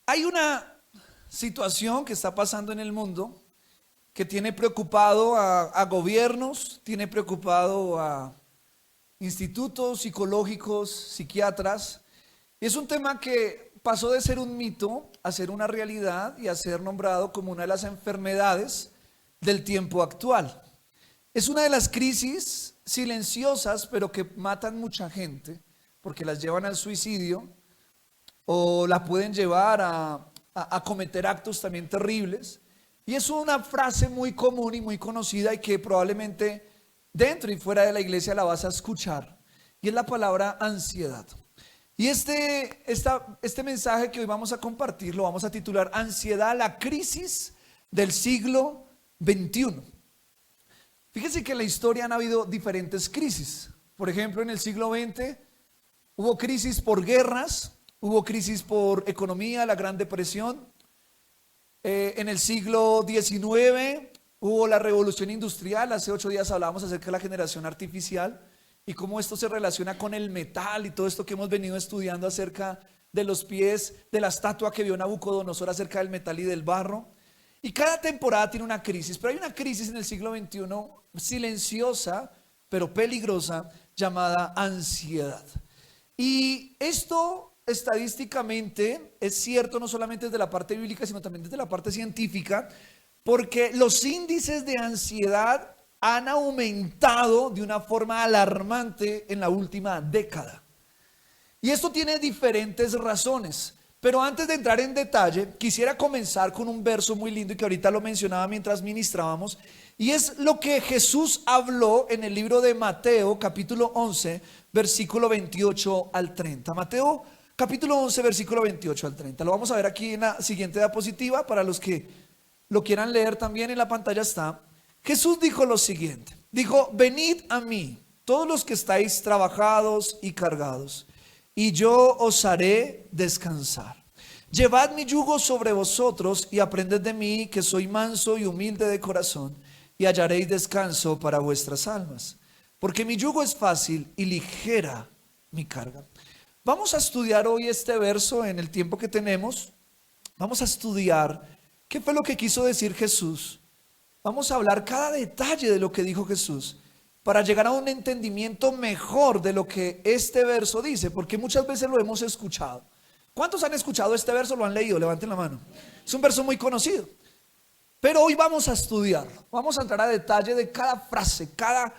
Hay una situación que está pasando en el mundo que tiene preocupado a gobiernos, tiene preocupado a institutos psicológicos, psiquiatras. Y es un tema que pasó de ser un mito a ser una realidad y a ser nombrado como una de las enfermedades del tiempo actual. Es una de las crisis silenciosas, pero que matan mucha gente, porque las llevan al suicidio o la pueden llevar a cometer actos también terribles. Y es una frase muy común y muy conocida y que probablemente dentro y fuera de la iglesia la vas a escuchar. Y es la palabra ansiedad. Y este mensaje que hoy vamos a compartir lo vamos a titular Ansiedad, la crisis del siglo XXI. Fíjense que en la historia han habido diferentes crisis. Por ejemplo, en el siglo XX hubo crisis por guerras, hubo crisis por economía, la Gran Depresión. En el siglo XIX hubo la revolución industrial. Hace 8 días hablábamos acerca de la generación artificial y cómo esto se relaciona con el metal y todo esto que hemos venido estudiando acerca de los pies de la estatua que vio Nabucodonosor acerca del metal y del barro. Y cada temporada tiene una crisis, pero hay una crisis en el siglo XXI silenciosa, pero peligrosa, llamada ansiedad. Y esto estadísticamente es cierto no solamente desde la parte bíblica, sino también desde la parte científica, porque los índices de ansiedad han aumentado de una forma alarmante en la última década. Y esto tiene diferentes razones. Pero antes de entrar en detalle, quisiera comenzar con un verso muy lindo y que ahorita lo mencionaba mientras ministrábamos, y es lo que Jesús habló en el libro de Mateo, capítulo 11, versículo 28 al 30. Mateo, capítulo 11, versículo 28 al 30. Lo vamos a ver aquí en la siguiente diapositiva, para los que lo quieran leer también en la pantalla está. Jesús dijo lo siguiente, dijo: venid a mí, todos los que estáis trabajados y cargados, y yo os haré descansar. Llevad mi yugo sobre vosotros y aprended de mí, que soy manso y humilde de corazón, y hallaréis descanso para vuestras almas. Porque mi yugo es fácil y ligera mi carga. Vamos a estudiar hoy este verso en el tiempo que tenemos. Vamos a estudiar qué fue lo que quiso decir Jesús. Vamos a hablar cada detalle de lo que dijo Jesús, para llegar a un entendimiento mejor de lo que este verso dice, porque muchas veces lo hemos escuchado. ¿Cuántos han escuchado este verso? ¿Lo han leído? Levanten la mano. Es un verso muy conocido. Pero hoy vamos a estudiarlo. Vamos a entrar a detalle de cada frase, cada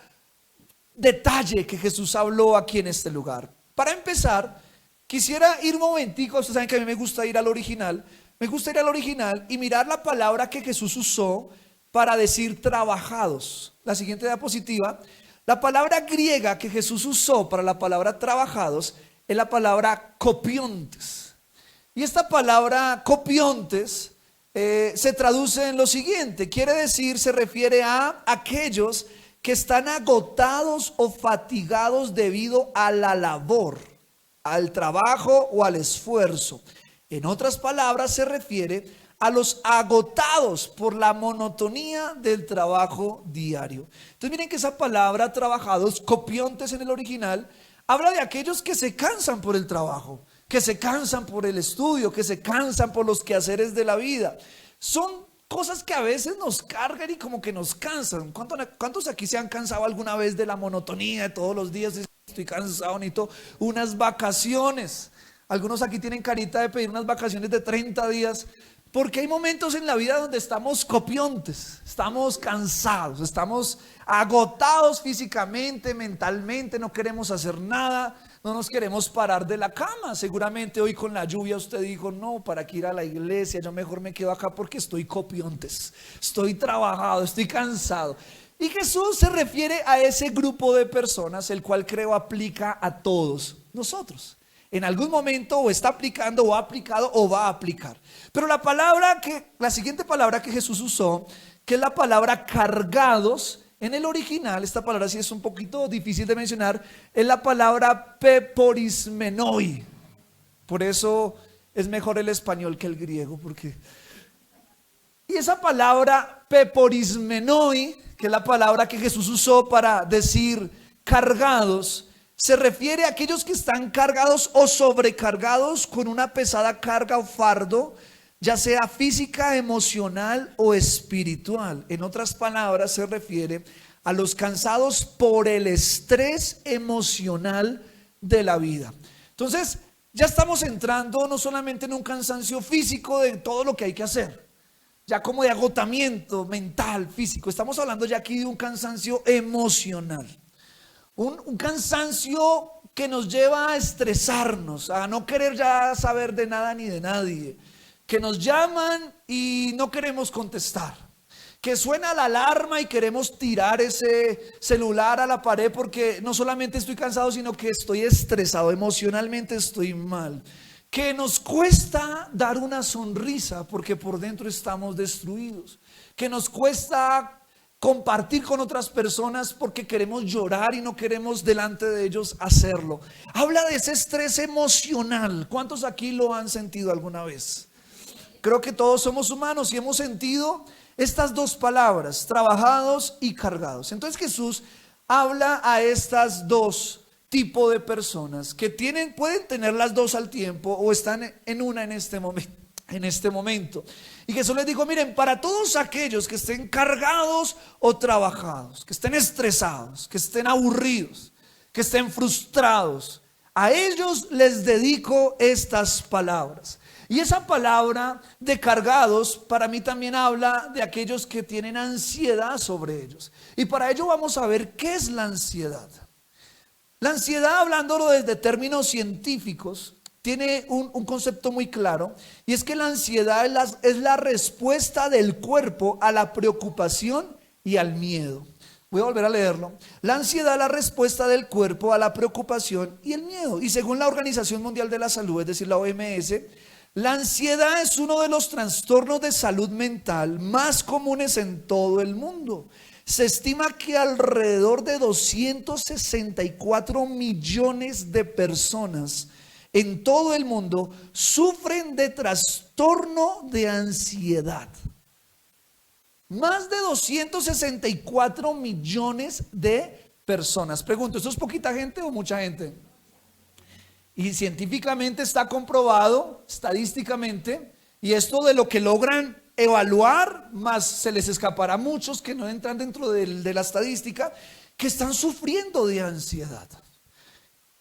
detalle que Jesús habló aquí en este lugar. Para empezar, quisiera ir un momentico. Ustedes saben que a mí me gusta ir al original. Me gusta ir al original y mirar la palabra que Jesús usó para decir trabajados. La siguiente diapositiva. La palabra griega que Jesús usó para la palabra trabajados es la palabra kopiontes. Y esta palabra kopiontes se traduce en lo siguiente. Quiere decir, se refiere a aquellos que están agotados o fatigados debido a la labor, al trabajo o al esfuerzo. En otras palabras, se refiere a los agotados por la monotonía del trabajo diario. Entonces miren que esa palabra trabajados, kopiontes en el original, habla de aquellos que se cansan por el trabajo, que se cansan por el estudio, que se cansan por los quehaceres de la vida. Son cosas que a veces nos cargan y como que nos cansan. ¿Cuántos aquí se han cansado alguna vez de la monotonía de todos los días? Estoy cansado, necesito unas vacaciones. Algunos aquí tienen carita de pedir unas vacaciones de 30 días. Porque hay momentos en la vida donde estamos copiontes, estamos cansados, estamos agotados físicamente, mentalmente, no queremos hacer nada, no nos queremos parar de la cama. Seguramente hoy con la lluvia usted dijo: no, ¿para qué ir a la iglesia? Yo mejor me quedo acá porque estoy copiontes, estoy trabajado, estoy cansado. Y Jesús se refiere a ese grupo de personas, el cual creo aplica a todos nosotros. En algún momento o está aplicando o ha aplicado o va a aplicar. Pero la siguiente palabra que Jesús usó, que es la palabra cargados, en el original, esta palabra sí es un poquito difícil de mencionar, es la palabra peporismenoi. Por eso es mejor el español que el griego, y esa palabra peporismenoi, que es la palabra que Jesús usó para decir cargados, Se refiere a aquellos que están cargados o sobrecargados con una pesada carga o fardo, ya sea física, emocional o espiritual. En otras palabras, se refiere a los cansados por el estrés emocional de la vida. Entonces, ya estamos entrando no solamente en un cansancio físico de todo lo que hay que hacer, ya como de agotamiento mental, físico. Estamos hablando ya aquí de un cansancio emocional. Un cansancio que nos lleva a estresarnos, a no querer ya saber de nada ni de nadie. Que nos llaman y no queremos contestar. Que suena la alarma y queremos tirar ese celular a la pared porque no solamente estoy cansado, sino que estoy estresado, emocionalmente estoy mal. Que nos cuesta dar una sonrisa porque por dentro estamos destruidos. Que nos cuesta compartir con otras personas porque queremos llorar y no queremos delante de ellos hacerlo. Habla de ese estrés emocional. ¿Cuántos aquí lo han sentido alguna vez? Creo que todos somos humanos y hemos sentido estas dos palabras, trabajados y cargados. Entonces Jesús habla a estas dos tipos de personas que pueden tener las dos al tiempo o están en una en este momento. Y Jesús les dijo, miren, para todos aquellos que estén cargados o trabajados, que estén estresados, que estén aburridos, que estén frustrados, a ellos les dedico estas palabras. Y esa palabra de cargados para mí también habla de aquellos que tienen ansiedad sobre ellos. Y para ello vamos a ver qué es la ansiedad. La ansiedad, hablándolo desde términos científicos, tiene un concepto muy claro, y es que la ansiedad es la respuesta del cuerpo a la preocupación y al miedo. Voy a volver a leerlo. La ansiedad es la respuesta del cuerpo a la preocupación y el miedo. Y según la Organización Mundial de la Salud, es decir, la OMS, la ansiedad es uno de los trastornos de salud mental más comunes en todo el mundo. Se estima que alrededor de 264 millones de personas en todo el mundo sufren de trastorno de ansiedad. Más de 264 millones de personas. Pregunto, ¿esto es poquita gente o mucha gente? Y científicamente está comprobado, estadísticamente, y esto de lo que logran evaluar, más se les escapará a muchos que no entran dentro de la estadística, que están sufriendo de ansiedad.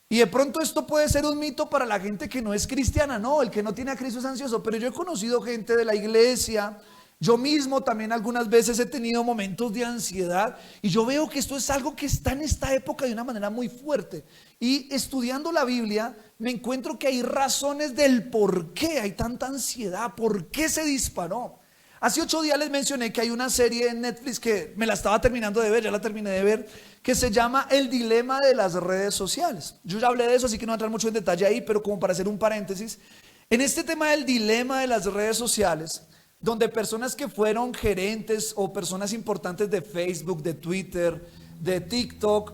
Y de pronto esto puede ser un mito para la gente que no es cristiana. No, el que no tiene a Cristo es ansioso. Pero yo he conocido gente de la iglesia, yo mismo también algunas veces he tenido momentos de ansiedad, y yo veo que esto es algo que está en esta época de una manera muy fuerte. Y estudiando la Biblia me encuentro que hay razones del por qué hay tanta ansiedad, por qué se disparó. Hace 8 días les mencioné que hay una serie en Netflix que me la estaba terminando de ver, ya la terminé de ver, que se llama El Dilema de las Redes Sociales. Yo ya hablé de eso, así que no voy a entrar mucho en detalle ahí, pero como para hacer un paréntesis, en este tema del dilema de las redes sociales, donde personas que fueron gerentes o personas importantes de Facebook, de Twitter, de TikTok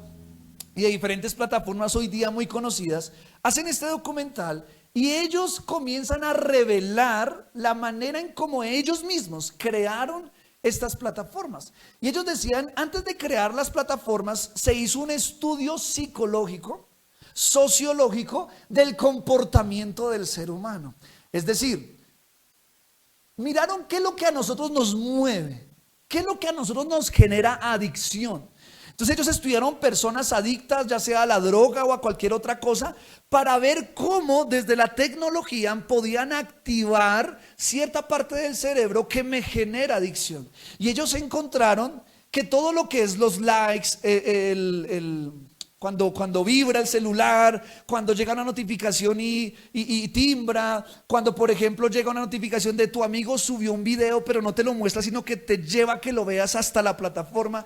y de diferentes plataformas hoy día muy conocidas, hacen este documental y ellos comienzan a revelar la manera en cómo ellos mismos crearon estas plataformas. Y ellos decían, antes de crear las plataformas se hizo un estudio psicológico, sociológico del comportamiento del ser humano. Es decir, miraron qué es lo que a nosotros nos mueve, qué es lo que a nosotros nos genera adicción. Entonces ellos estudiaron personas adictas, ya sea a la droga o a cualquier otra cosa, para ver cómo desde la tecnología podían activar cierta parte del cerebro que me genera adicción. Y ellos encontraron que todo lo que es los likes, cuando vibra el celular, cuando llega una notificación y timbra, cuando por ejemplo llega una notificación de tu amigo subió un video pero no te lo muestra, sino que te lleva a que lo veas hasta la plataforma.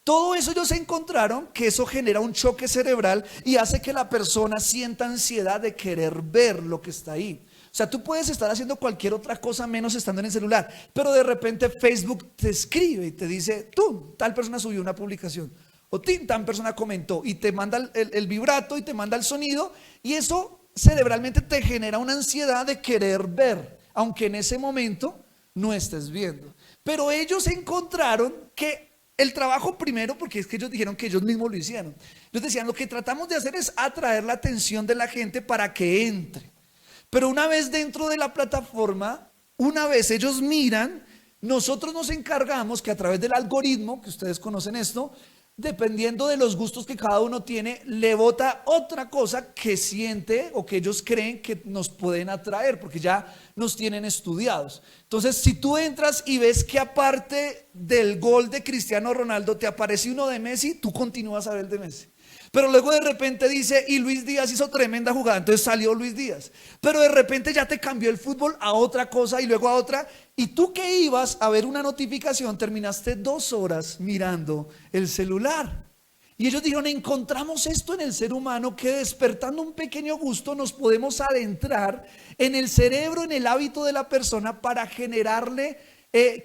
Todo eso ellos encontraron que eso genera un choque cerebral y hace que la persona sienta ansiedad de querer ver lo que está ahí. O sea, tú puedes estar haciendo cualquier otra cosa menos estando en el celular, pero de repente Facebook te escribe y te dice, tú, tal persona subió una publicación, o tal persona comentó, y te manda el vibrato y te manda el sonido, y eso cerebralmente te genera una ansiedad de querer ver, aunque en ese momento no estés viendo. Pero ellos encontraron que el trabajo primero, porque es que ellos dijeron que ellos mismos lo hicieron. Ellos decían, lo que tratamos de hacer es atraer la atención de la gente para que entre. Pero una vez dentro de la plataforma, una vez ellos miran, nosotros nos encargamos que a través del algoritmo, que ustedes conocen esto, dependiendo de los gustos que cada uno tiene, le bota otra cosa que siente o que ellos creen que nos pueden atraer, porque ya nos tienen estudiados. Entonces, si tú entras y ves que aparte del gol de Cristiano Ronaldo te aparece uno de Messi, tú continúas a ver el de Messi. Pero luego de repente dice, y Luis Díaz hizo tremenda jugada, entonces salió Luis Díaz. Pero de repente ya te cambió el fútbol a otra cosa y luego a otra. Y tú que ibas a ver una notificación, terminaste 2 horas mirando el celular. Y ellos dijeron, encontramos esto en el ser humano, que despertando un pequeño gusto nos podemos adentrar en el cerebro, en el hábito de la persona para generarle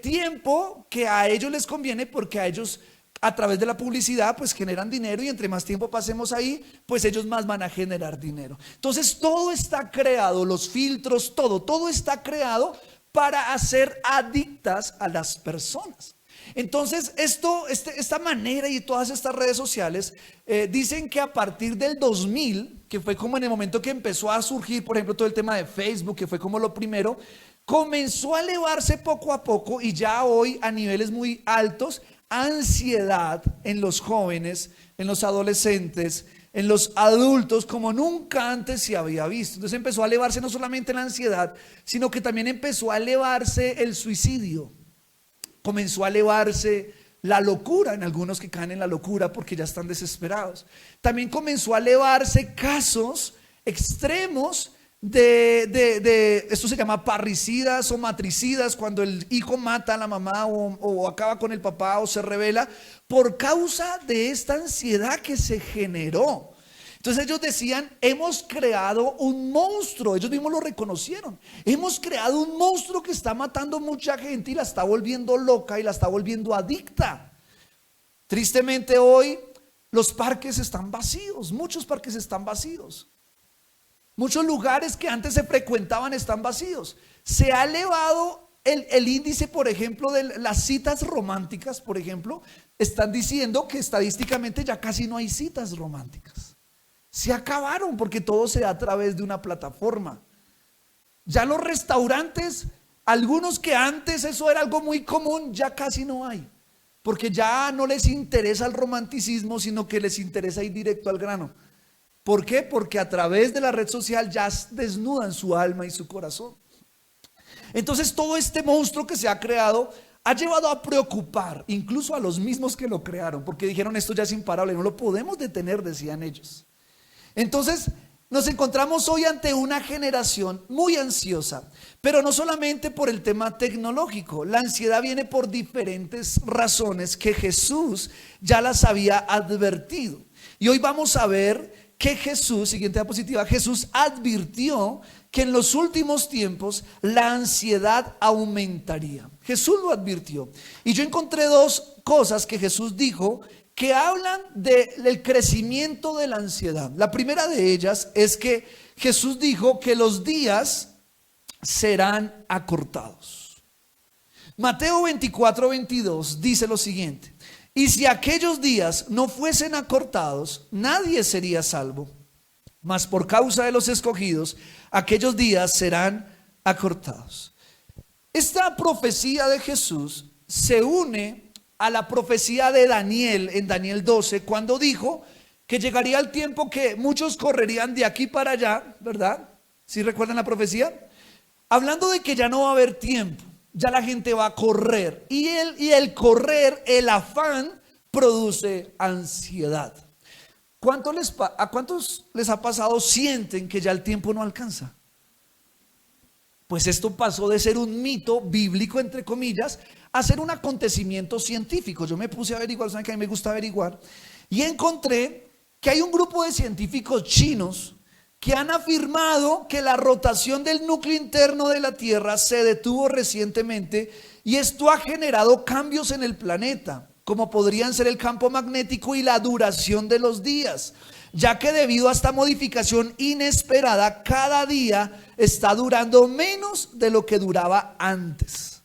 tiempo que a ellos les conviene, porque a ellos a través de la publicidad pues generan dinero, y entre más tiempo pasemos ahí, pues ellos más van a generar dinero. Entonces todo está creado, los filtros, todo está creado para hacer adictas a las personas. Entonces esta manera y todas estas redes sociales dicen que a partir del 2000, que fue como en el momento que empezó a surgir, por ejemplo, todo el tema de Facebook, que fue como lo primero, comenzó a elevarse poco a poco, y ya hoy a niveles muy altos, ansiedad en los jóvenes, en los adolescentes, en los adultos, como nunca antes se había visto. Entonces empezó a elevarse no solamente la ansiedad, sino que también empezó a elevarse el suicidio. Comenzó a elevarse la locura, en algunos que caen en la locura porque ya están desesperados. También comenzó a elevarse casos extremos esto se llama parricidas o matricidas, cuando el hijo mata a la mamá o acaba con el papá o se rebela por causa de esta ansiedad que se generó. Entonces ellos decían, hemos creado un monstruo, ellos mismos lo reconocieron, hemos creado un monstruo que está matando mucha gente y la está volviendo loca y la está volviendo adicta. Tristemente hoy los parques están vacíos, muchos parques están vacíos. Muchos lugares que antes se frecuentaban están vacíos. Se ha elevado el índice, por ejemplo, de las citas románticas, por ejemplo. Están diciendo que estadísticamente ya casi no hay citas románticas. Se acabaron porque todo se da a través de una plataforma. Ya los restaurantes, algunos que antes eso era algo muy común, ya casi no hay. Porque ya no les interesa el romanticismo, sino que les interesa ir directo al grano. ¿Por qué? Porque a través de la red social ya desnudan su alma y su corazón. Entonces todo este monstruo que se ha creado ha llevado a preocupar incluso a los mismos que lo crearon, porque dijeron, esto ya es imparable, no lo podemos detener, decían ellos. Entonces nos encontramos hoy ante una generación muy ansiosa, pero no solamente por el tema tecnológico. La ansiedad viene por diferentes razones que Jesús ya las había advertido. Y hoy vamos a ver que Jesús, siguiente diapositiva, Jesús advirtió que en los últimos tiempos la ansiedad aumentaría. Jesús lo advirtió. Y yo encontré 2 cosas que Jesús dijo que hablan del crecimiento de la ansiedad. La primera de ellas es que Jesús dijo que los días serán acortados. Mateo 24:22 dice lo siguiente: y si aquellos días no fuesen acortados, nadie sería salvo. Mas por causa de los escogidos, aquellos días serán acortados. Esta profecía de Jesús se une a la profecía de Daniel en Daniel 12, cuando dijo que llegaría el tiempo que muchos correrían de aquí para allá, ¿verdad? ¿Sí recuerdan la profecía? Hablando de que ya no va a haber tiempo. Ya la gente va a correr, y el correr, el afán, produce ansiedad. ¿A cuántos les ha pasado, sienten que ya el tiempo no alcanza? Pues esto pasó de ser un mito bíblico, entre comillas, a ser un acontecimiento científico. Yo me puse a averiguar, saben que a mí me gusta averiguar, y encontré que hay un grupo de científicos chinos que han afirmado que la rotación del núcleo interno de la Tierra se detuvo recientemente, y esto ha generado cambios en el planeta, como podrían ser el campo magnético y la duración de los días, ya que debido a esta modificación inesperada, cada día está durando menos de lo que duraba antes.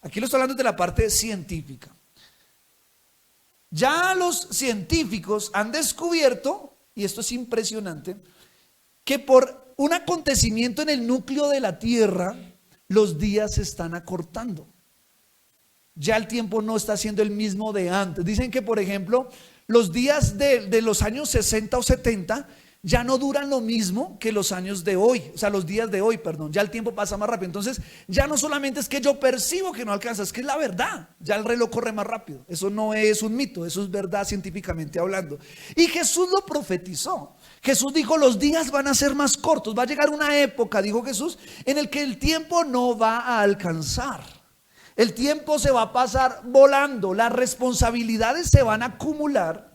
Aquí lo estoy hablando de la parte científica. Ya los científicos han descubierto, y esto es impresionante, que por un acontecimiento en el núcleo de la Tierra, los días se están acortando. Ya el tiempo no está siendo el mismo de antes. Dicen que, por ejemplo, los días de los años 60 o 70 ya no duran lo mismo que los años de hoy, o sea, los días de hoy, perdón. Ya el tiempo pasa más rápido. Entonces, ya no solamente es que yo percibo que no alcanza, es que es la verdad. Ya el reloj corre más rápido. Eso no es un mito, eso es verdad científicamente hablando. Y Jesús lo profetizó. Jesús dijo, los días van a ser más cortos. Va a llegar una época, dijo Jesús, en el que el tiempo no va a alcanzar. El tiempo se va a pasar volando, las responsabilidades se van a acumular.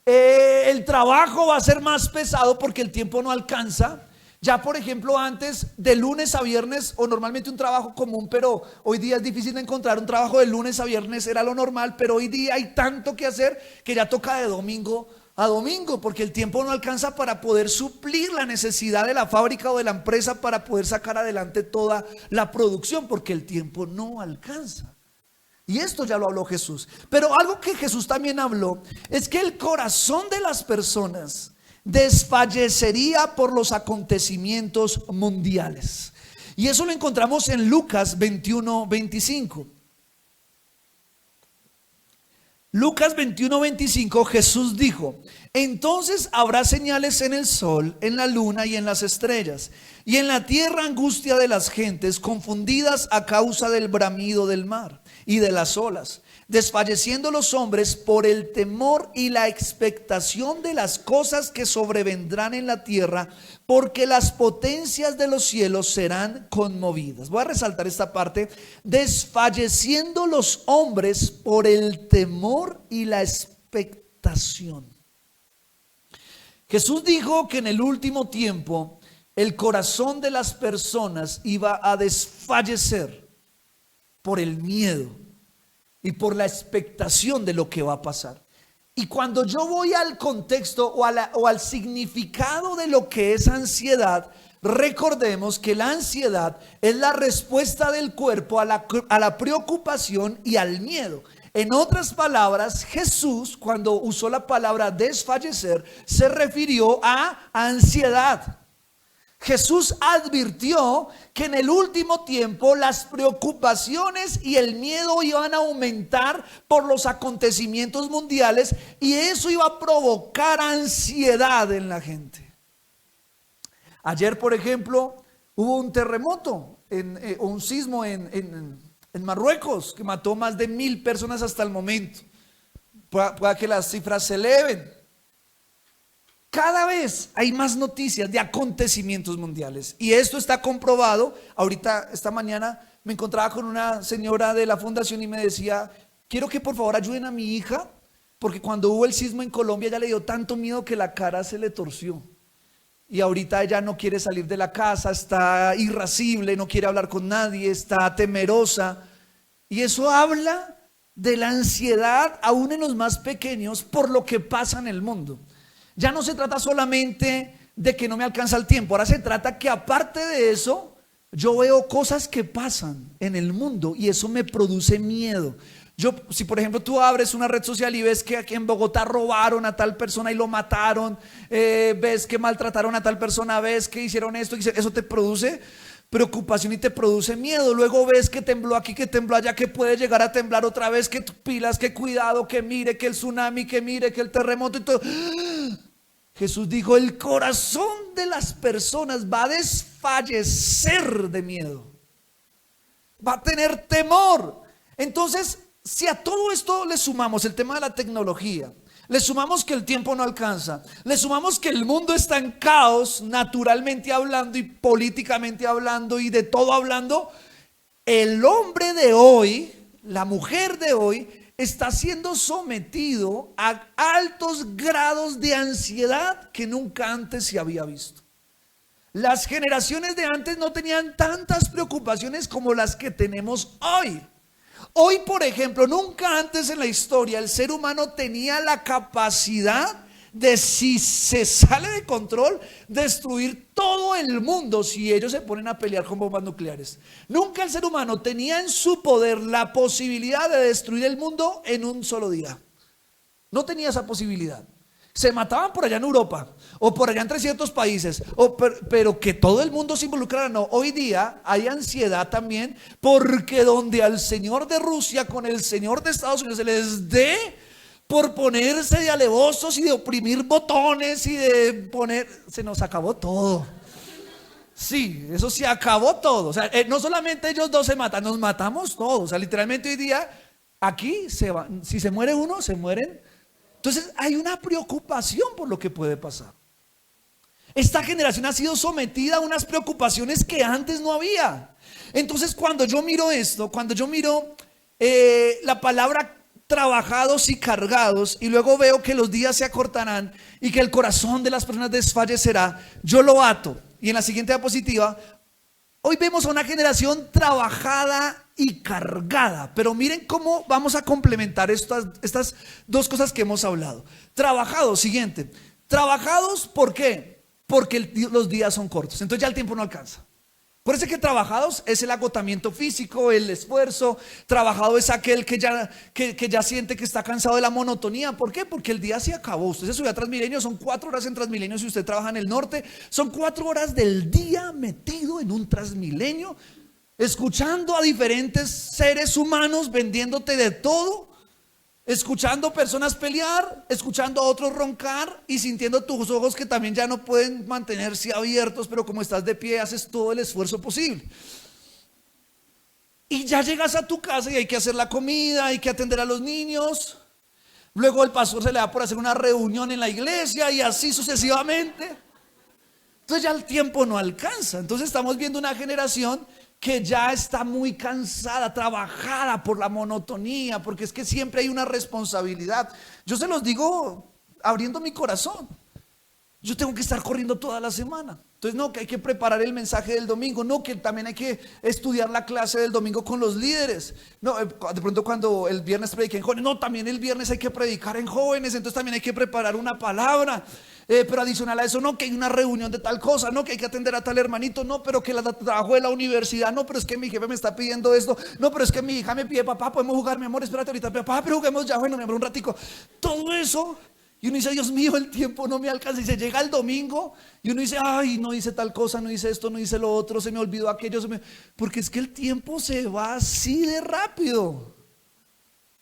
El trabajo va a ser más pesado porque el tiempo no alcanza. Ya, por ejemplo, antes de lunes a viernes, o normalmente un trabajo común, pero hoy día es difícil de encontrar un trabajo de lunes a viernes, era lo normal, pero hoy día hay tanto que hacer que ya toca de domingo a domingo, porque el tiempo no alcanza para poder suplir la necesidad de la fábrica o de la empresa para poder sacar adelante toda la producción, porque el tiempo no alcanza. Y esto ya lo habló Jesús. Pero algo que Jesús también habló es que el corazón de las personas desfallecería por los acontecimientos mundiales. Y eso lo encontramos en Lucas 21:25. Lucas 21:25, Jesús dijo: entonces habrá señales en el sol, en la luna y en las estrellas, y en la tierra angustia de las gentes, confundidas a causa del bramido del mar y de las olas, desfalleciendo los hombres por el temor y la expectación de las cosas que sobrevendrán en la tierra, porque las potencias de los cielos serán conmovidas. Voy a resaltar esta parte: desfalleciendo los hombres por el temor y la expectación. Jesús dijo que en el último tiempo el corazón de las personas iba a desfallecer por el miedo y por la expectación de lo que va a pasar. Y cuando yo voy al contexto o al significado de lo que es ansiedad, recordemos que la ansiedad es la respuesta del cuerpo a la preocupación y al miedo. En otras palabras, Jesús, cuando usó la palabra desfallecer, se refirió a ansiedad. Jesús advirtió que en el último tiempo las preocupaciones y el miedo iban a aumentar por los acontecimientos mundiales, y eso iba a provocar ansiedad en la gente. Ayer, por ejemplo, hubo un terremoto, o un sismo en Marruecos, que mató más de 1,000 personas hasta el momento. Pueda que las cifras se eleven. Cada vez hay más noticias de acontecimientos mundiales, y esto está comprobado. Ahorita, esta mañana, me encontraba con una señora de la fundación y me decía: quiero que por favor ayuden a mi hija, porque cuando hubo el sismo en Colombia ella le dio tanto miedo que la cara se le torció. Y ahorita ella no quiere salir de la casa, está irascible, no quiere hablar con nadie, está temerosa. Y eso habla de la ansiedad, aún en los más pequeños, por lo que pasa en el mundo. Ya no se trata solamente de que no me alcanza el tiempo. Ahora se trata que, aparte de eso, yo veo cosas que pasan en el mundo y eso me produce miedo. Si por ejemplo tú abres una red social y ves que aquí en Bogotá robaron a tal persona y lo mataron, ves que maltrataron a tal persona, ves que hicieron esto, eso te produce preocupación y te produce miedo. Luego ves que tembló aquí, que tembló allá, que puede llegar a temblar otra vez, que pilas, que cuidado, que mire, que el tsunami, que mire, que el terremoto y todo. Jesús dijo: el corazón de las personas va a desfallecer de miedo, va a tener temor. Entonces, si a todo esto le sumamos el tema de la tecnología, le sumamos que el tiempo no alcanza, le sumamos que el mundo está en caos, naturalmente hablando y políticamente hablando y de todo hablando, el hombre de hoy, la mujer de hoy, está siendo sometido a altos grados de ansiedad que nunca antes se había visto. Las generaciones de antes no tenían tantas preocupaciones como las que tenemos hoy. Hoy, por ejemplo, nunca antes en la historia el ser humano tenía la capacidad de, si se sale de control, destruir todo el mundo si ellos se ponen a pelear con bombas nucleares. Nunca el ser humano tenía en su poder la posibilidad de destruir el mundo en un solo día. No tenía esa posibilidad. Se mataban por allá en Europa o por allá entre ciertos países, pero que todo el mundo se involucrara, no. Hoy día hay ansiedad también, porque donde al señor de Rusia con el señor de Estados Unidos se les dé por ponerse de alevosos y de oprimir botones y de poner, se nos acabó todo. Sí, eso se acabó todo. O sea, no solamente ellos dos se matan, nos matamos todos. O sea, literalmente hoy día aquí si se muere uno, se mueren. Entonces hay una preocupación por lo que puede pasar. Esta generación ha sido sometida a unas preocupaciones que antes no había. Entonces cuando yo miro esto, cuando yo miro la palabra trabajados y cargados, y luego veo que los días se acortarán y que el corazón de las personas desfallecerá, yo lo ato. Y en la siguiente diapositiva, hoy vemos a una generación trabajada y cargada, pero miren cómo vamos a complementar estas dos cosas que hemos hablado. Trabajados, siguiente. Trabajados, ¿por qué? Porque los días son cortos, entonces ya el tiempo no alcanza. Por eso es que trabajados es el agotamiento físico, el esfuerzo. Trabajado es aquel que ya siente que está cansado de la monotonía. ¿Por qué? Porque el día se acabó. Usted se subió a Transmilenio, son 4 horas en Transmilenio. Si usted trabaja en el norte, son 4 horas del día metido en un Transmilenio, escuchando a diferentes seres humanos vendiéndote de todo, escuchando personas pelear, escuchando a otros roncar y sintiendo tus ojos que también ya no pueden mantenerse abiertos, pero como estás de pie haces todo el esfuerzo posible. Y ya llegas a tu casa y hay que hacer la comida, hay que atender a los niños. Luego el pastor se le da por hacer una reunión en la iglesia y así sucesivamente. Entonces ya el tiempo no alcanza. Entonces estamos viendo una generación que ya está muy cansada, trabajada por la monotonía, porque es que siempre hay una responsabilidad. Yo se los digo abriendo mi corazón. Yo tengo que estar corriendo toda la semana. Entonces no, que hay que preparar el mensaje del domingo. No, que también hay que estudiar la clase del domingo con los líderes. No, de pronto cuando el viernes prediqué en jóvenes. No, también el viernes hay que predicar en jóvenes. Entonces también hay que preparar una palabra. Pero adicional a eso, no, que hay una reunión de tal cosa. No, que hay que atender a tal hermanito. No, pero que el trabajo de la universidad. No, pero es que mi jefe me está pidiendo esto. No, pero es que mi hija me pide, papá, podemos jugar, mi amor, espérate ahorita. Papá, pero juguemos ya, bueno, mi amor, un ratico. Todo eso. Y uno dice, Dios mío, el tiempo no me alcanza. Y se llega el domingo y uno dice, ay, no hice tal cosa, no hice esto, no hice lo otro, se me olvidó aquello. Porque es que el tiempo se va así de rápido.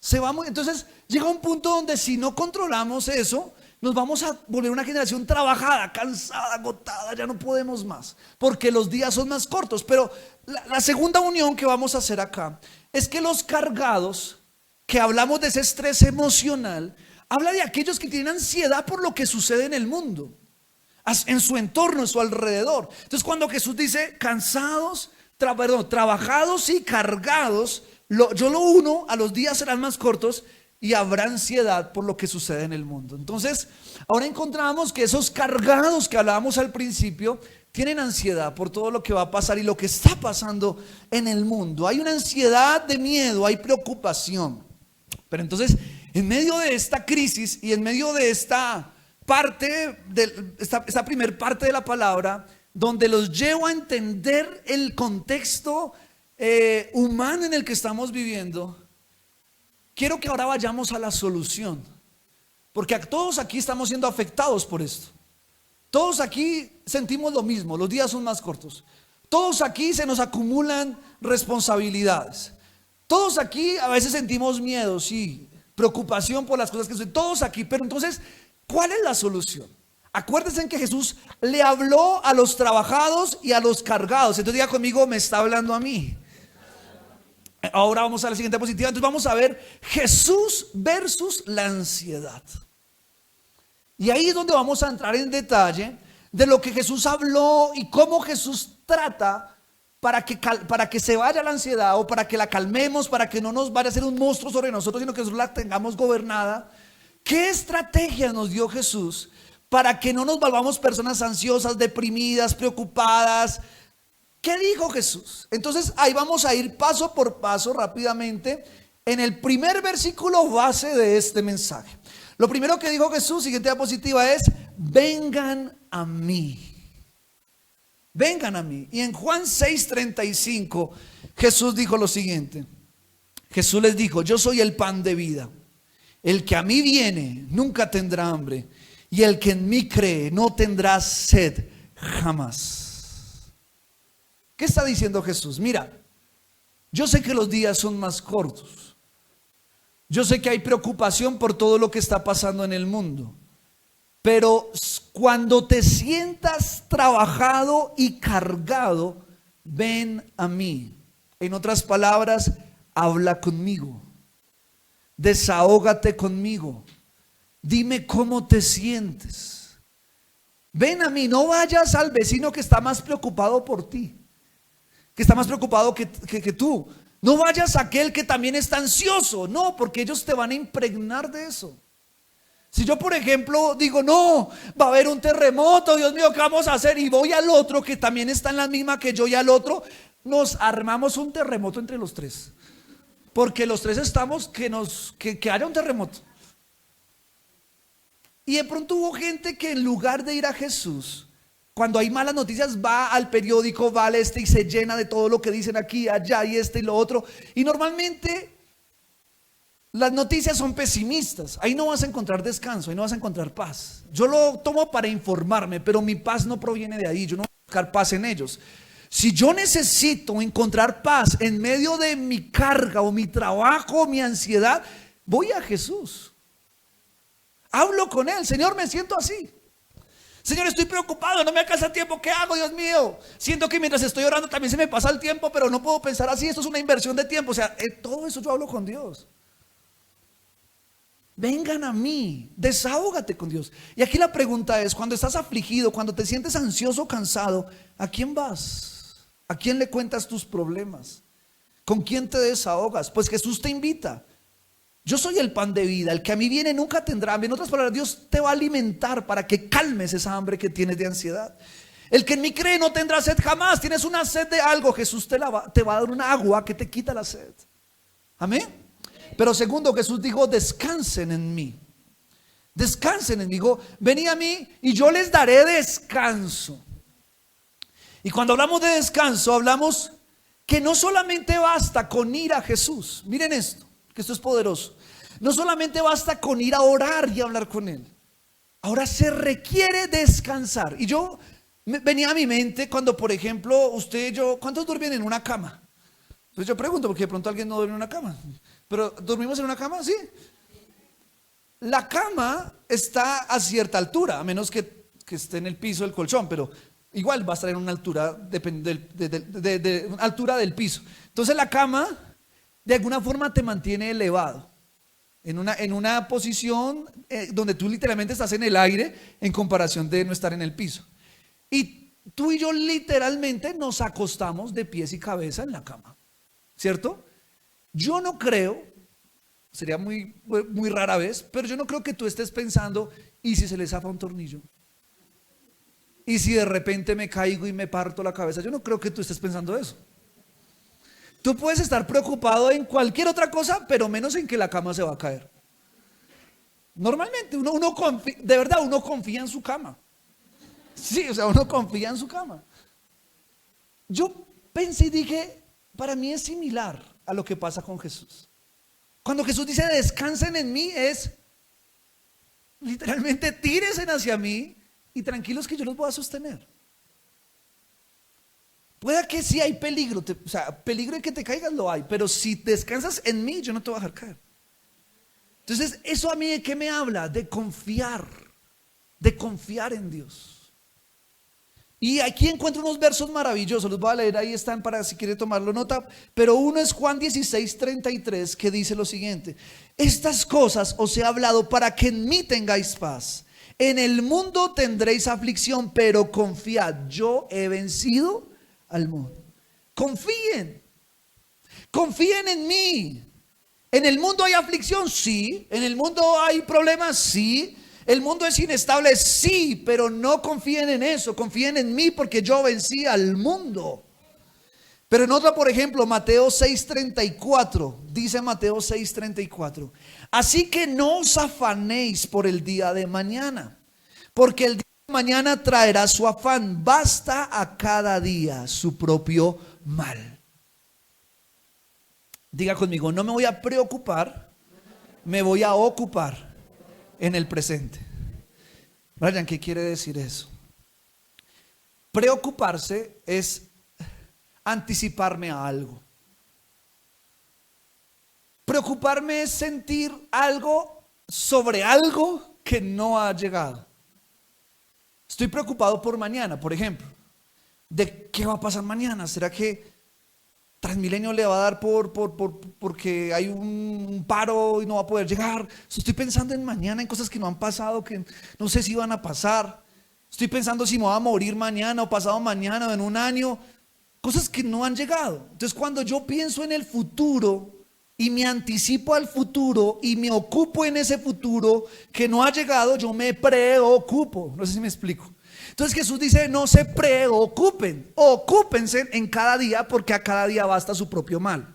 Se va muy. Entonces llega un punto donde si no controlamos eso, nos vamos a volver una generación trabajada, cansada, agotada, ya no podemos más. Porque los días son más cortos. Pero la segunda unión que vamos a hacer acá es que los cargados, que hablamos de ese estrés emocional, habla de aquellos que tienen ansiedad por lo que sucede en el mundo, en su entorno, en su alrededor. Entonces cuando Jesús dice cansados, trabajados y cargados, yo lo uno, a los días serán más cortos y habrá ansiedad por lo que sucede en el mundo. Entonces ahora encontramos que esos cargados que hablábamos al principio tienen ansiedad por todo lo que va a pasar y lo que está pasando en el mundo. Hay una ansiedad de miedo, hay preocupación. Pero entonces, en medio de esta crisis y en medio de esta parte, esta primer parte de la palabra, donde los llevo a entender el contexto humano en el que estamos viviendo, quiero que ahora vayamos a la solución. Porque todos aquí estamos siendo afectados por esto. Todos aquí sentimos lo mismo, los días son más cortos. Todos aquí se nos acumulan responsabilidades. Todos aquí a veces sentimos miedo, sí, preocupación por las cosas que suceden. Todos aquí, pero entonces, ¿cuál es la solución? Acuérdense en que Jesús le habló a los trabajados y a los cargados. Entonces diga conmigo, me está hablando a mí. Ahora vamos a la siguiente diapositiva. Entonces vamos a ver Jesús versus la ansiedad. Y ahí es donde vamos a entrar en detalle de lo que Jesús habló y cómo Jesús trata para que se vaya la ansiedad o para que la calmemos, para que no nos vaya a ser un monstruo sobre nosotros, sino que nosotros la tengamos gobernada. ¿Qué estrategia nos dio Jesús para que no nos volvamos personas ansiosas, deprimidas, preocupadas? ¿Qué dijo Jesús? Entonces ahí vamos a ir paso por paso rápidamente en el primer versículo base de este mensaje. Lo primero que dijo Jesús, siguiente diapositiva, es: vengan a mí. Vengan a mí. Y en Juan 6:35 Jesús dijo lo siguiente. Jesús les dijo: yo soy el pan de vida. El que a mí viene nunca tendrá hambre, y el que en mí cree no tendrá sed jamás. ¿Qué está diciendo Jesús? Mira, yo sé que los días son más cortos. Yo sé que hay preocupación por todo lo que está pasando en el mundo. Pero cuando te sientas trabajado y cargado, ven a mí. En otras palabras, habla conmigo. Desahógate conmigo. Dime cómo te sientes. Ven a mí, no vayas al vecino que está más preocupado por ti, que está más preocupado que tú. No vayas a aquel que también está ansioso. No, porque ellos te van a impregnar de eso. Si yo, por ejemplo, digo: no, va a haber un terremoto, Dios mío, ¿qué vamos a hacer? Y voy al otro que también está en la misma que yo, y al otro, nos armamos un terremoto entre los tres. Porque los tres estamos que haya un terremoto. Y de pronto hubo gente que en lugar de ir a Jesús, cuando hay malas noticias, va al periódico, va al y se llena de todo lo que dicen aquí, allá y y lo otro. Y normalmente las noticias son pesimistas. Ahí no vas a encontrar descanso, ahí no vas a encontrar paz. Yo lo tomo para informarme, pero mi paz no proviene de ahí. Yo no voy a buscar paz en ellos. Si yo necesito encontrar paz en medio de mi carga o mi trabajo o mi ansiedad, voy a Jesús. Hablo con Él: Señor, me siento así. Señor, estoy preocupado, no me alcanza el tiempo, ¿qué hago, Dios mío? Siento que mientras estoy orando también se me pasa el tiempo, pero no puedo pensar así, esto es una inversión de tiempo. O sea, todo eso yo hablo con Dios. Vengan a mí, desahógate con Dios. Y aquí la pregunta es: cuando estás afligido, cuando te sientes ansioso, cansado, ¿a quién vas? ¿A quién le cuentas tus problemas? ¿Con quién te desahogas? Pues Jesús te invita. Yo soy el pan de vida, el que a mí viene nunca tendrá hambre. En otras palabras, Dios te va a alimentar para que calmes esa hambre que tienes de ansiedad. El que en mí cree no tendrá sed jamás. Tienes una sed de algo, Jesús te va a dar una agua que te quita la sed. Amén. Pero segundo, Jesús dijo: descansen en mí. Descansen en mí. Dijo: venid a mí y yo les daré descanso. Y cuando hablamos de descanso, hablamos que no solamente basta con ir a Jesús. Miren esto, que esto es poderoso. No solamente basta con ir a orar y hablar con Él. Ahora se requiere descansar. Y yo venía a mi mente cuando, por ejemplo, usted y yo, ¿cuántos duermen en una cama? Pues yo pregunto, porque de pronto alguien no duerme en una cama. Pero ¿dormimos en una cama? Sí. La cama está a cierta altura, a menos que esté en el piso del colchón, pero igual va a estar en una altura, depende de una altura del piso. Entonces la cama de alguna forma te mantiene elevado, en una posición donde tú literalmente estás en el aire en comparación de no estar en el piso. Y tú y yo literalmente nos acostamos de pies y cabeza en la cama, ¿cierto? Yo no creo, sería muy rara vez, pero yo no creo que tú estés pensando: ¿y si se le zafa un tornillo? ¿Y si de repente me caigo y me parto la cabeza? Yo no creo que tú estés pensando eso. Tú puedes estar preocupado en cualquier otra cosa, pero menos en que la cama se va a caer. Normalmente uno confía, de verdad uno confía en su cama. Sí, o sea, uno confía en su cama. Yo pensé y dije: para mí es similar a lo que pasa con Jesús. Cuando Jesús dice: descansen en mí, es literalmente tírense hacia mí y tranquilos que yo los voy a sostener. Puede que sí hay peligro, o sea, peligro de que te caigas lo hay, pero si descansas en mí, yo no te voy a dejar caer. Entonces, eso a mí ¿de qué me habla? De confiar en Dios. Y aquí encuentro unos versos maravillosos, los voy a leer, ahí están para si quiere tomarlo nota. Pero uno es Juan 16:33, que dice lo siguiente: estas cosas os he hablado para que en mí tengáis paz. En el mundo tendréis aflicción, pero confiad, yo he vencido al mundo. Confíen en mí. En el mundo hay aflicción, sí. En el mundo hay problemas, sí. El mundo es inestable, sí, pero no confíen en eso, confíen en mí porque yo vencí al mundo. Pero en otra, por ejemplo, Mateo 6:34, dice Mateo 6:34, así que no os afanéis por el día de mañana, porque el día de mañana traerá su afán, basta a cada día su propio mal. Diga conmigo, no me voy a preocupar, me voy a ocupar en el presente. Brian, ¿qué quiere decir eso? Preocuparse es anticiparme a algo. Preocuparme es sentir algo sobre algo que no ha llegado. Estoy preocupado por mañana, por ejemplo. ¿De qué va a pasar mañana? ¿Será que Transmilenio le va a dar porque hay un paro y no va a poder llegar? Estoy pensando en mañana, en cosas que no han pasado, que no sé si van a pasar. Estoy pensando si me voy a morir mañana o pasado mañana o en un año. Cosas que no han llegado. Entonces, cuando yo pienso en el futuro y me anticipo al futuro y me ocupo en ese futuro que no ha llegado, yo me preocupo. No sé si me explico. Entonces Jesús dice, no se preocupen, ocúpense en cada día, porque a cada día basta su propio mal.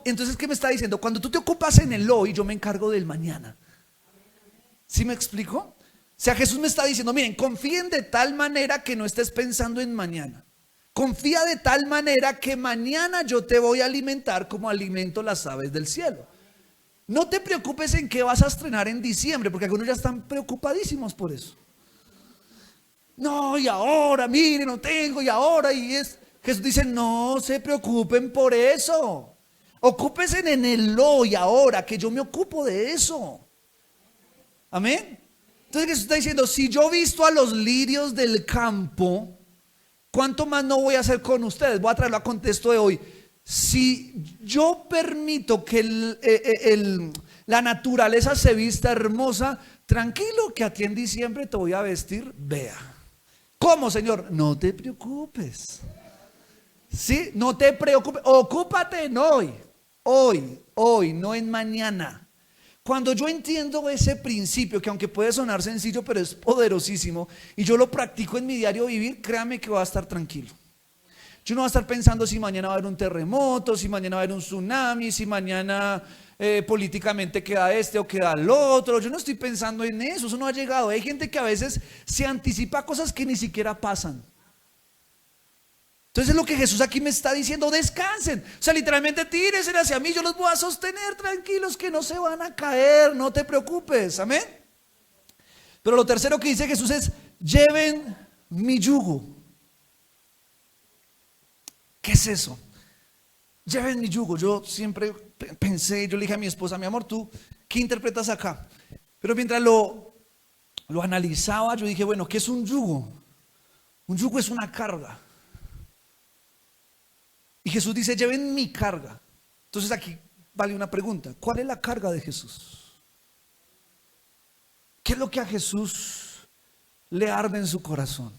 Entonces, ¿qué me está diciendo? Cuando tú te ocupas en el hoy, yo me encargo del mañana. ¿Sí me explico? O sea, Jesús me está diciendo, miren, confíen de tal manera que no estés pensando en mañana. Confía de tal manera que mañana yo te voy a alimentar como alimento las aves del cielo. No te preocupes en qué vas a estrenar en diciembre, porque algunos ya están preocupadísimos por eso. No, y ahora, mire, no tengo, y ahora, Jesús dice, no se preocupen por eso. Ocúpense en el hoy, ahora, que yo me ocupo de eso. Amén. Entonces Jesús está diciendo, si yo he visto a los lirios del campo, ¿cuánto más no voy a hacer con ustedes? Voy a traerlo a contexto de hoy. Si yo permito que la naturaleza se vista hermosa, tranquilo que a ti en diciembre te voy a vestir, vea. ¿Cómo, Señor? No te preocupes. ¿Sí? No te preocupes. Ocúpate en hoy, no en mañana. Cuando yo entiendo ese principio, que aunque puede sonar sencillo, pero es poderosísimo, y yo lo practico en mi diario vivir, créame que voy a estar tranquilo. Yo no voy a estar pensando si mañana va a haber un terremoto, si mañana va a haber un tsunami, si mañana políticamente queda este o queda el otro. Yo no estoy pensando en eso no ha llegado. Hay gente que a veces se anticipa a cosas que ni siquiera pasan. Entonces es lo que Jesús aquí me está diciendo, descansen. O sea, literalmente tírense hacia mí, yo los voy a sostener, tranquilos, que no se van a caer, no te preocupes, amén. Pero lo tercero que dice Jesús es, lleven mi yugo. ¿Qué es eso? Lleven mi yugo. Yo siempre pensé, yo le dije a mi esposa, mi amor, ¿tú qué interpretas acá? Pero mientras lo analizaba, yo dije, bueno, ¿qué es un yugo? Un yugo es una carga. Y Jesús dice, lleven mi carga. Entonces aquí vale una pregunta, ¿cuál es la carga de Jesús? ¿Qué es lo que a Jesús le arde en su corazón?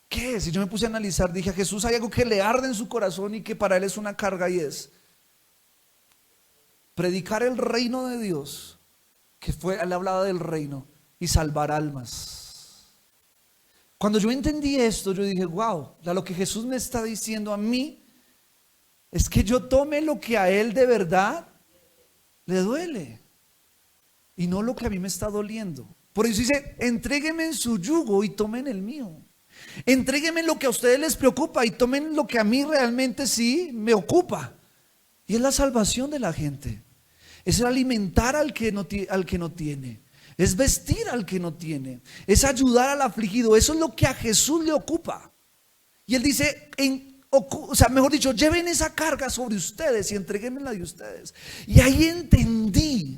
¿Qué es? Y yo me puse a analizar, dije, a Jesús hay algo que le arde en su corazón y que para él es una carga, y es predicar el reino de Dios, que él hablaba del reino, y salvar almas. Cuando yo entendí esto, yo dije, wow, lo que Jesús me está diciendo a mí es que yo tome lo que a él de verdad le duele y no lo que a mí me está doliendo. Por eso dice, entréguenme en su yugo y tomen el mío. Entréguenme lo que a ustedes les preocupa y tomen lo que a mí realmente sí me ocupa. Y es la salvación de la gente. Es el alimentar al que no tiene. Es vestir al que no tiene. Es ayudar al afligido. Eso es lo que a Jesús le ocupa. Y él dice, mejor dicho, lleven esa carga sobre ustedes y entréguenmela de ustedes. Y ahí entendí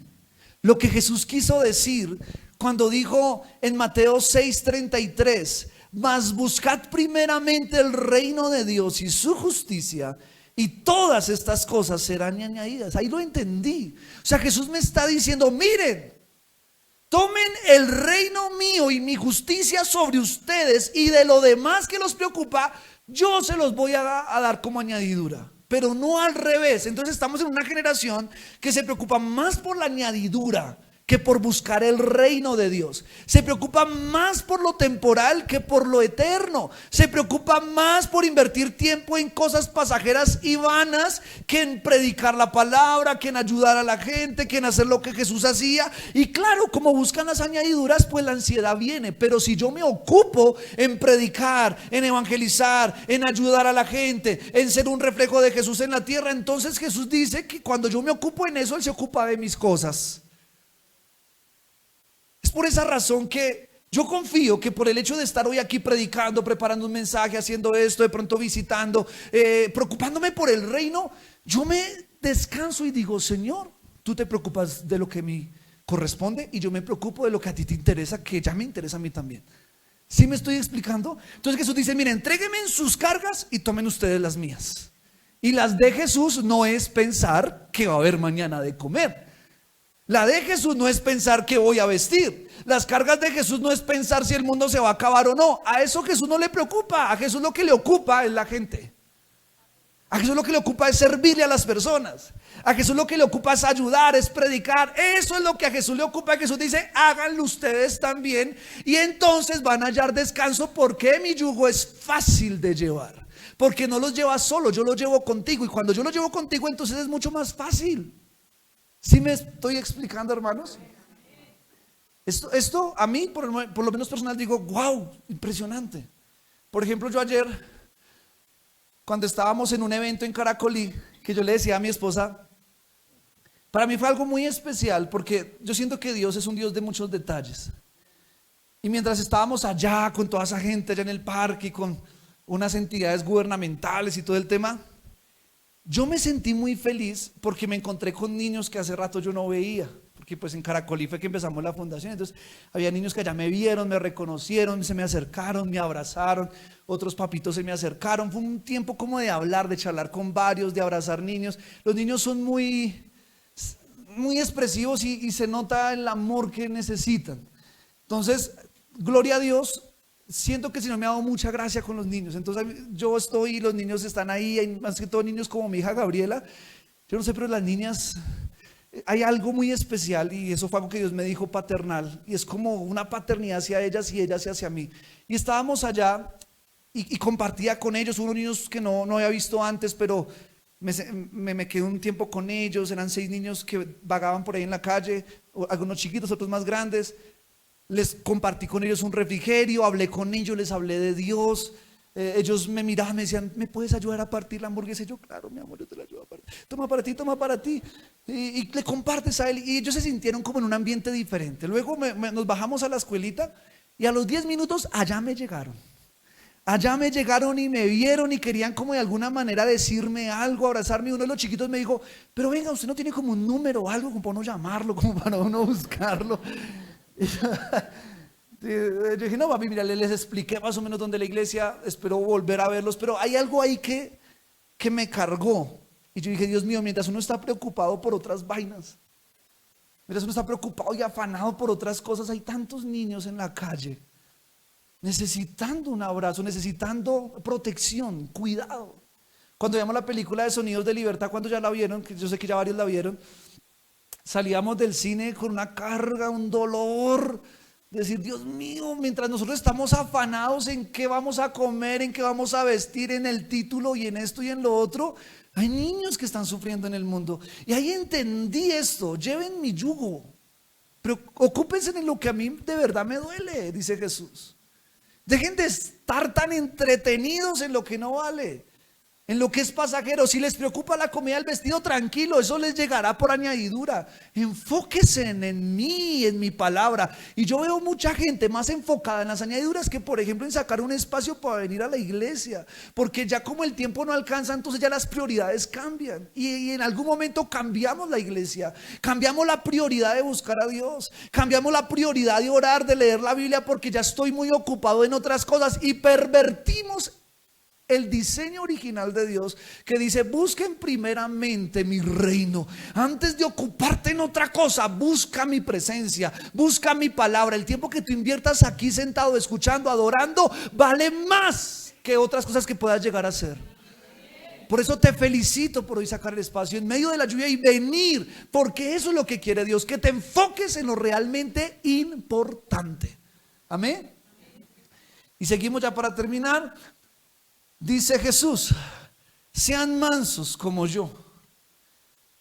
lo que Jesús quiso decir cuando dijo en Mateo 6:33, mas buscad primeramente el reino de Dios y su justicia, y todas estas cosas serán añadidas. Ahí lo entendí. O sea, Jesús me está diciendo, miren, tomen el reino mío y mi justicia sobre ustedes, y de lo demás que los preocupa, yo se los voy a dar como añadidura, pero no al revés. Entonces estamos en una generación que se preocupa más por la añadidura que por buscar el reino de Dios. Se preocupa más por lo temporal que por lo eterno. Se preocupa más por invertir tiempo en cosas pasajeras y vanas que en predicar la palabra, que en ayudar a la gente, que en hacer lo que Jesús hacía. Y claro, como buscan las añadiduras, pues la ansiedad viene. Pero si yo me ocupo en predicar, en evangelizar, en ayudar a la gente, en ser un reflejo de Jesús en la tierra, entonces Jesús dice que cuando yo me ocupo en eso, Él se ocupa de mis cosas. Es por esa razón que yo confío que por el hecho de estar hoy aquí predicando, preparando un mensaje, haciendo esto, de pronto visitando, preocupándome por el reino, yo me descanso y digo: Señor, tú te preocupas de lo que me corresponde y yo me preocupo de lo que a ti te interesa, que ya me interesa a mí también. ¿Sí me estoy explicando? Entonces Jesús dice: miren, entréguenme en sus cargas y tomen ustedes las mías. Y las de Jesús no es pensar que va a haber mañana de comer. La de Jesús no es pensar que voy a vestir. Las cargas de Jesús no es pensar si el mundo se va a acabar o no. A eso Jesús no le preocupa. A Jesús lo que le ocupa es la gente. A Jesús lo que le ocupa es servirle a las personas. A Jesús lo que le ocupa es ayudar, es predicar. Eso es lo que a Jesús le ocupa. Jesús dice: háganlo ustedes también, y entonces van a hallar descanso, porque mi yugo es fácil de llevar. Porque no los llevas solo, yo los llevo contigo. Y cuando yo los llevo contigo, entonces es mucho más fácil. ¿Sí me estoy explicando, hermanos? Esto a mí, por lo menos personal, digo: wow, impresionante. Por ejemplo, yo ayer, cuando estábamos en un evento en Caracolí, que yo le decía a mi esposa, para mí fue algo muy especial, porque yo siento que Dios es un Dios de muchos detalles. Y mientras estábamos allá con toda esa gente, allá en el parque, y con unas entidades gubernamentales y todo el tema, yo me sentí muy feliz porque me encontré con niños que hace rato yo no veía. Porque pues en Caracolí fue que empezamos la fundación. Entonces había niños que allá me vieron, me reconocieron, se me acercaron, me abrazaron. Otros papitos se me acercaron. Fue un tiempo como de hablar, de charlar con varios, de abrazar niños. Los niños son muy expresivos y se nota el amor que necesitan. Entonces, gloria a Dios. Siento que el Señor me ha dado mucha gracia con los niños. Entonces yo estoy y los niños están ahí. Hay más que todo niños como mi hija Gabriela. Yo no sé, pero las niñas, hay algo muy especial, y eso fue algo que Dios me dijo, paternal. Y es como una paternidad hacia ellas y ellas hacia mí. Y estábamos allá y compartía con ellos. Unos niños que no había visto antes, pero me quedé un tiempo con ellos. Eran 6 niños que vagaban por ahí en la calle, algunos chiquitos, otros más grandes. Les compartí con ellos un refrigerio, hablé con ellos, les hablé de Dios. Ellos me miraban, me decían: ¿me puedes ayudar a partir la hamburguesa? Y yo: claro, mi amor, yo te la ayudo a partir. Toma para ti, toma para ti. Y le compartes a él. Y ellos se sintieron como en un ambiente diferente. Luego nos bajamos a la escuelita, y a los 10 minutos allá me llegaron. Allá me llegaron y me vieron y querían como de alguna manera decirme algo, abrazarme. Uno de los chiquitos me dijo: pero venga, usted no tiene como un número o algo como para uno llamarlo, como para uno buscarlo. Yo dije: no, papi, mira, les expliqué más o menos dónde la iglesia, espero volver a verlos, pero hay algo ahí que me cargó. Y yo dije: Dios mío, mientras uno está preocupado por otras vainas, mientras uno está preocupado y afanado por otras cosas, hay tantos niños en la calle necesitando un abrazo, necesitando protección, cuidado. Cuando veíamos la película de Sonidos de Libertad, cuando ya la vieron, que yo sé que ya varios la vieron, salíamos del cine con una carga, un dolor, decir: Dios mío, mientras nosotros estamos afanados en qué vamos a comer, en qué vamos a vestir, en el título y en esto y en lo otro, hay niños que están sufriendo en el mundo. Y ahí entendí esto: lleven mi yugo, pero ocúpense en lo que a mí de verdad me duele, dice Jesús. Dejen de estar tan entretenidos en lo que no vale, en lo que es pasajero. Si les preocupa la comida, el vestido, tranquilo, eso les llegará por añadidura. Enfóquense en mí, en mi palabra. Y yo veo mucha gente más enfocada en las añadiduras que, por ejemplo, en sacar un espacio para venir a la iglesia, porque ya como el tiempo no alcanza, entonces ya las prioridades cambian. Y en algún momento cambiamos la iglesia, cambiamos la prioridad de buscar a Dios, cambiamos la prioridad de orar, de leer la Biblia, porque ya estoy muy ocupado en otras cosas, y pervertimos el diseño original de Dios, que dice: busquen primeramente mi reino. Antes de ocuparte en otra cosa, busca mi presencia, busca mi palabra. El tiempo que tú inviertas aquí sentado, escuchando, adorando, vale más que otras cosas que puedas llegar a hacer. Por eso te felicito por hoy sacar el espacio en medio de la lluvia y venir, porque eso es lo que quiere Dios, que te enfoques en lo realmente importante. Amén. Y seguimos ya para terminar. Dice Jesús: sean mansos como yo.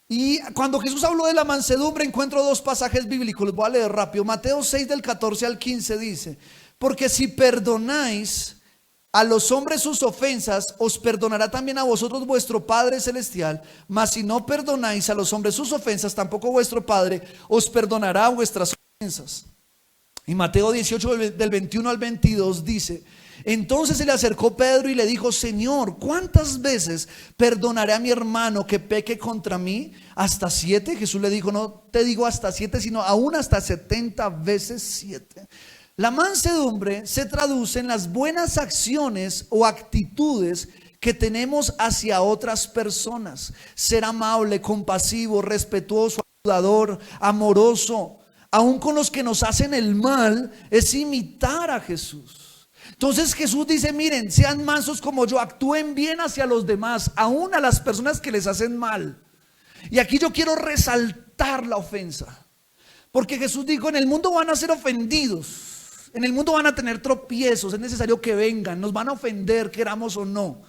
Y cuando Jesús habló de la mansedumbre, encuentro dos pasajes bíblicos, los voy a leer rápido. Mateo 6 del 14 al 15 dice: porque si perdonáis a los hombres sus ofensas, os perdonará también a vosotros vuestro Padre Celestial. Mas si no perdonáis a los hombres sus ofensas, tampoco vuestro Padre os perdonará vuestras ofensas. Y Mateo 18 del 21 al 22 dice: entonces se le acercó Pedro y le dijo: Señor, ¿cuántas veces perdonaré a mi hermano que peque contra mí? ¿Hasta 7? Jesús le dijo: no te digo hasta 7, sino aún hasta 70 veces 7. La mansedumbre se traduce en las buenas acciones o actitudes que tenemos hacia otras personas. Ser amable, compasivo, respetuoso, ayudador, amoroso, aun con los que nos hacen el mal, es imitar a Jesús. Entonces Jesús dice: miren, sean mansos como yo, actúen bien hacia los demás, aun a las personas que les hacen mal. Y aquí yo quiero resaltar la ofensa, porque Jesús dijo: en el mundo van a ser ofendidos, en el mundo van a tener tropiezos, es necesario que vengan, nos van a ofender, queramos o no.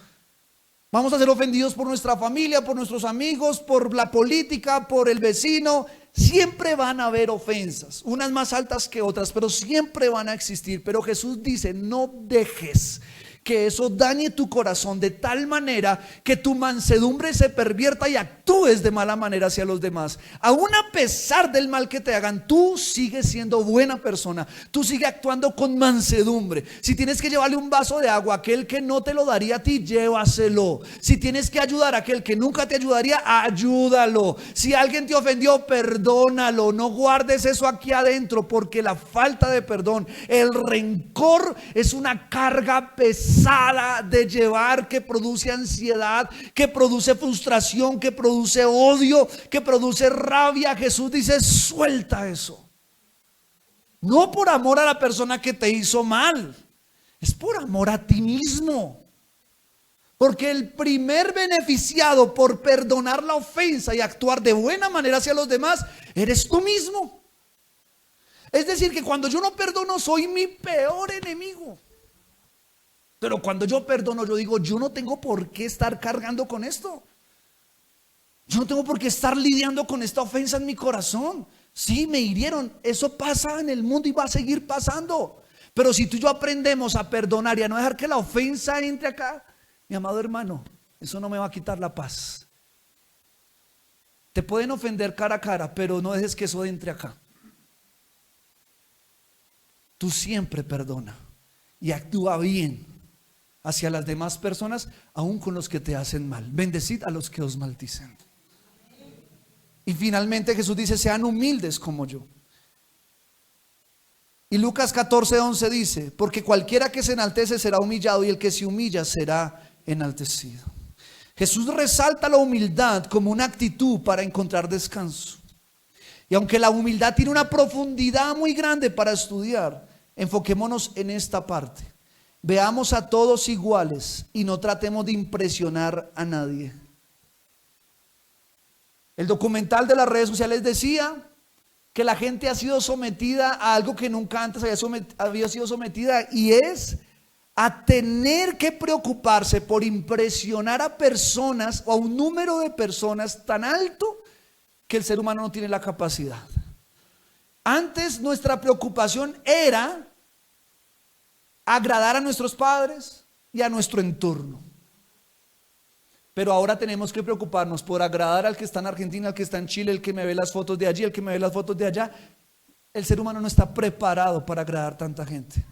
Vamos a ser ofendidos por nuestra familia, por nuestros amigos, por la política, por el vecino. Siempre van a haber ofensas, unas más altas que otras, pero siempre van a existir. Pero Jesús dice: no dejes que eso dañe tu corazón de tal manera que tu mansedumbre se pervierta y actúes de mala manera hacia los demás. Aún a pesar del mal que te hagan, tú sigues siendo buena persona, tú sigues actuando con mansedumbre. Si tienes que llevarle un vaso de agua a aquel que no te lo daría a ti, llévaselo. Si tienes que ayudar a aquel que nunca te ayudaría, ayúdalo. Si alguien te ofendió, perdónalo. No guardes eso aquí adentro, porque la falta de perdón, el rencor, es una carga pesada de llevar, que produce ansiedad, que produce frustración, que produce odio, que produce rabia. Jesús dice: suelta eso. No por amor a la persona que te hizo mal, es por amor a ti mismo. Porque el primer beneficiado por perdonar la ofensa y actuar de buena manera hacia los demás, eres tú mismo. Es decir, que cuando yo no perdono, soy mi peor enemigo. Pero cuando yo perdono, yo digo: yo no tengo por qué estar cargando con esto. Yo no tengo por qué estar lidiando con esta ofensa en mi corazón. Sí, me hirieron, eso pasa en el mundo y va a seguir pasando. Pero si tú y yo aprendemos a perdonar y a no dejar que la ofensa entre acá, mi amado hermano, eso no me va a quitar la paz. Te pueden ofender cara a cara, pero no dejes que eso entre acá. Tú siempre perdona y actúa bien hacia las demás personas, aun con los que te hacen mal. Bendecid a los que os maldicen. Y finalmente Jesús dice: sean humildes como yo. Y Lucas 14:11 dice: porque cualquiera que se enaltece será humillado, y el que se humilla será enaltecido. Jesús resalta la humildad como una actitud para encontrar descanso. Y aunque la humildad tiene una profundidad muy grande para estudiar, enfoquémonos en esta parte. Veamos a todos iguales y no tratemos de impresionar a nadie. El documental de las redes sociales decía que la gente ha sido sometida a algo que nunca antes había sido sometida, y es a tener que preocuparse por impresionar a personas, o a un número de personas tan alto que el ser humano no tiene la capacidad. Antes nuestra preocupación era agradar a nuestros padres y a nuestro entorno. Pero ahora tenemos que preocuparnos por agradar al que está en Argentina, al que está en Chile, el que me ve las fotos de allí, el que me ve las fotos de allá. El ser humano no está preparado para agradar tanta gente.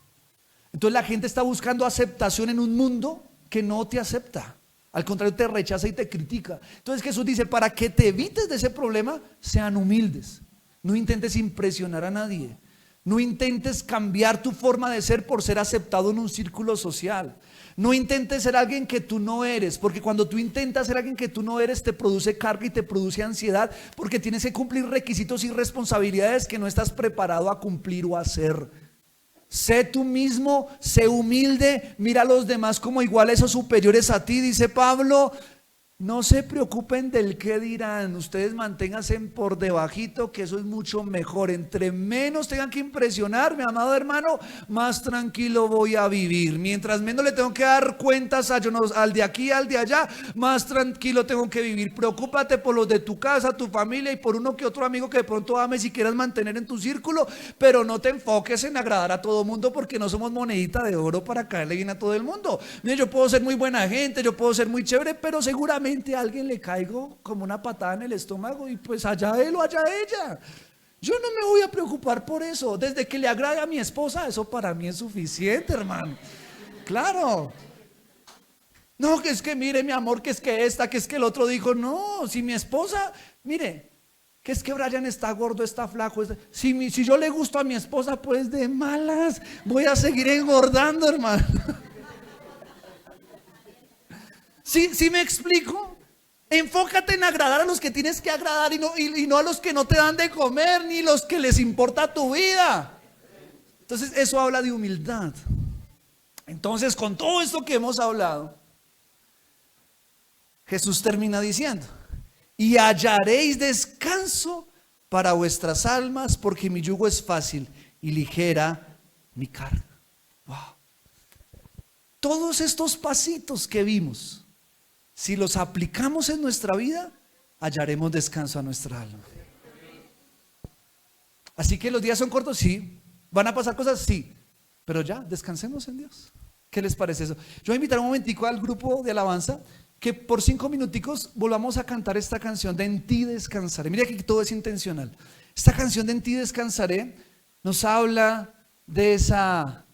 Entonces la gente está buscando aceptación en un mundo que no te acepta. Al contrario, te rechaza y te critica. Entonces Jesús dice: para que te evites de ese problema, sean humildes. No intentes impresionar a nadie. No intentes cambiar tu forma de ser por ser aceptado en un círculo social. No intentes ser alguien que tú no eres, porque cuando tú intentas ser alguien que tú no eres, te produce carga y te produce ansiedad, porque tienes que cumplir requisitos y responsabilidades que no estás preparado a cumplir o a hacer. Sé tú mismo, sé humilde, mira a los demás como iguales o superiores a ti, dice Pablo. No se preocupen del qué dirán, ustedes manténganse por debajito, que eso es mucho mejor. Entre menos tengan que impresionar, mi amado hermano, más tranquilo voy a vivir. Mientras menos le tengo que dar cuentas al de aquí, al de allá, más tranquilo tengo que vivir. Preocúpate por los de tu casa, tu familia y por uno que otro amigo que de pronto ames y quieras mantener en tu círculo, pero no te enfoques en agradar a todo mundo, porque no somos monedita de oro para caerle bien a todo el mundo. Mira, yo puedo ser muy buena gente, yo puedo ser muy chévere, pero seguramente a alguien le caigo como una patada en el estómago y pues allá él o allá ella. Yo no me voy a preocupar por eso. Desde que le agrade a mi esposa, eso para mí es suficiente, hermano. Claro. No, que es que mire, mi amor, que es que esta, que es que el otro dijo. No, si mi esposa, mire, que es que Brian está gordo, está flaco. Si yo le gusto a mi esposa, pues de malas voy a seguir engordando, hermano. ¿Sí me explico? Enfócate en agradar a los que tienes que agradar y no a los que no te dan de comer, ni los que les importa tu vida. Entonces eso habla de humildad. Entonces, con todo esto que hemos hablado, Jesús termina diciendo: y hallaréis descanso para vuestras almas, porque mi yugo es fácil y ligera mi carga. Wow. Todos estos pasitos que vimos, si los aplicamos en nuestra vida, hallaremos descanso a nuestra alma. Así que los días son cortos, sí. ¿Van a pasar cosas? Sí. Pero ya, descansemos en Dios. ¿Qué les parece eso? Yo voy a invitar un momentico al grupo de alabanza, que por 5 minuticos volvamos a cantar esta canción de En ti descansaré. Mira que todo es intencional. Esta canción de En ti descansaré nos habla de esa